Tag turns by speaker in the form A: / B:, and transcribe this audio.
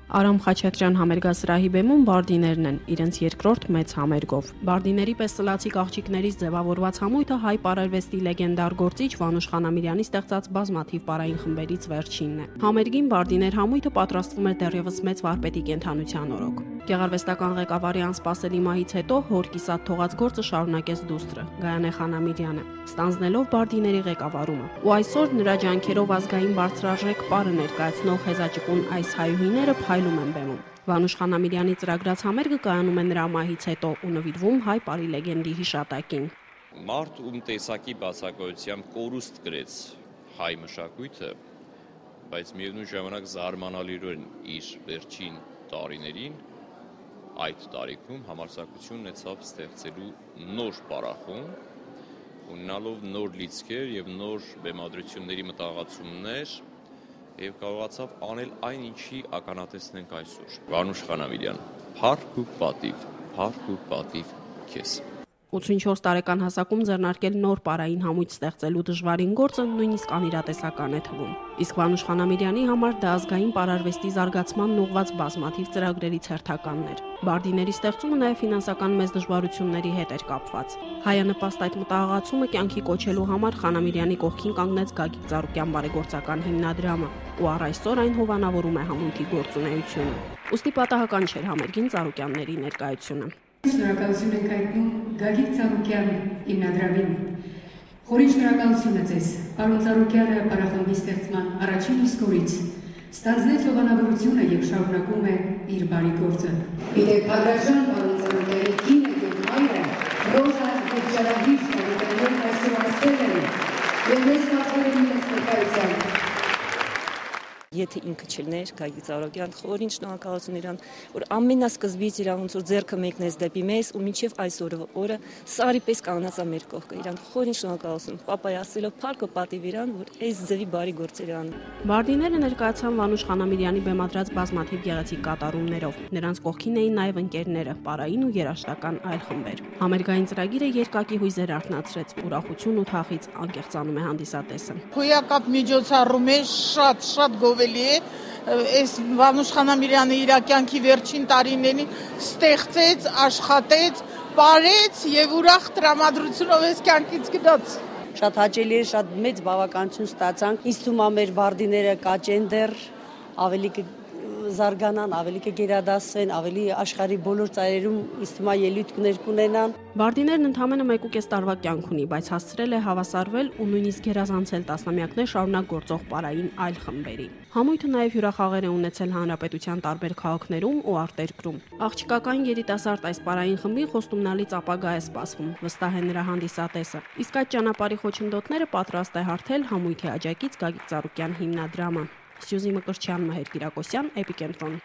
A: Արամ Խաչատրյան համերգասրահի բեմում բարդիներն են, իրենց երկրորդ մեծ համերգով։ Բարդիների պես սլացիկ աղջիկներից ձևավորված համույթը հայ պարարվեստի լեգենդար գործիչ Վանուշ Խանամիրյանի ստեղծած բազմաթիվ պարային խմբերից վերջինն է։ Համերգին բարդիներ համույթը պատրաստվում էր դեռևս մեծ վարպետի կենդանության օրոք։ Գեղարվեստական ղեկավարի անսպասելի մահից հետո հոր կիսատ թողած գործը շարունակեց դուստրը՝ Գայանե Խանամիրյանը, ստանձնելով բարդիների ղեկավարումը։ Ու այսօր նրա ջանքերով ազգային բարձրարժեք պարը ներկայացնող հեզաճկուն այս հայուհիները փայլում են բեմում։ Վանուշ Խանամիրյանի ծրագրած համերգը կայանում է նրա մահից հետո ու նվիրվում հայ պարի լեգենդի հիշատակին։
B: Մարդ ում տեսակի բացակայությամբ կորուստ գրեց հայ մշակույթը, բայց միևնույն ժամանակ զարմանալիորեն իր վերջին տարիներին այդ տարիքում համարձակություն ունեցավ ստեղծելու նոր պարախոն, ունենալով նոր լիցքեր եւ նոր բեմադրությունների մտահղացումներ եւ կարողացավ անել այն, ինչի ականատեսն ենք այսօր։ Վանուշ Խանամիրյան, փառք ու պատիվ քեզ։
A: 84 տարեկան հասակում ձեռնարկել նոր պարային համույթ ստեղծելու դժվարին գործը նույնիսկ անիրատեսական է թվում։ Իսկ Վանուշ Խանամիրյանի համար դա ազգային պարարվեստի զարգացմանն ուղղված բազմաթիվ ծրագրերից հերթականն էր։ Բարդիների ստեղծումը նաև ֆինանսական մեծ դժվարությունների հետ էր կապված։ Հայանպաստ այդ մտահղացումը կյանքի կոչելու համար Խանամիրյանի կողքին կանգնեց Գագիկ Ծառուկյան բարեգործական հիմնադրամը, ու առ այսօր այն հովանավորում է համույթի գործունեությունը։ Ուստի պատահական չէր համերգին Ծառուկյանների ներկայությունը։
C: Շնորհակալություն ենք հայտնում Գագիկ Ծառուկյան հիմնադրամին։ Խորին շնորհակալություն ձեզ, պարոն Ծառուկյանը պարախմբի ստեղծման առաջին իսկ օրից ստանձնեց հովանավորությունը եւ շարունակում է իր բարի գործը։ Գիտեք, Ադրաժան պարոն Ծառուկյանի կինը եւ մայրը Ռոզա եւ Ջարագիր Ծառուկյանն այսօր ասել են եւ մեզ պատվիրել են ներկայացնել։
D: Եթե ինքը չլներ Գագիկ Ծառուկյան, խորին շնորհակալություն իրան, որ ամենասկզբից իրան ոնց որ ձեռքը մեկնեց դեպի մեզ ու մինչև այսօրվա օրը սարի պես կանանած մեր կողքը իրան խորին շնորհակալություն, պապայասելով փառք ու պատիվ իրան, որ այս ձևի բարի գործեր անում։
A: Բարդիները ներկայացան Վանուշ Խանամիրյանի բեմադրած բազմաթիվ գեղեցիկ կատարումներով։ Նրանց կողքին էին նաև ընկերները, պարային ու երաժշտական այլ խմբեր։ Համերգային ծրագիրը երկակի հույզեր արթնացրեց, ուրախություն ու թախից անկեղծանում է հանդիսատեսը։
E: Հոյակապ միջոցառում է շատ գովելի է, այս Վանուշ Խանամիրյանը իր կյանքի վերջին տարիներին ստեղծեց, աշխատեց, պարեց եւ ուրախ տրամադրությունով այս կյանքից գնաց։
F: Շատ հաճելի է, շատ մեծ բավականություն ստացանք։ Ինձ թվում է մեր բարդիները կաճեն դեռ, ավելի կզարգանան, ավելի կգերադասվեն, ավելի աշխարհի բոլոր ծայրերում ինձ թվում է ելույթներ կունենան։
A: Բարդիներն ընդամենը 1.5 տարվա կյանք ունի, բայց հասցրել է հավասարվել ու նույնիսկ գերազանցել տասնամյակներ շարունակ գործող պարային այլ խմբերի։ Համույթը նաև հյուրախաղեր է ունեցել հանրապետության տարբեր քաղաքներում ու արտերկրում։ Աղջիկական երիտասարդ այս պարային խմբին խոստումնալից ապագա է սպասվում, վստահ է նրա հանդիսատեսը։ Իսկ այդ ճանապարհի խոչընդոտները պատրաստ է հարթել համույթի աջակից Գագիկ Ծառուկյան հիմնադրամը։ Սյուզի Մկրտչյան, Մհեր Կիրակոսյան, Էպիկենտրոն։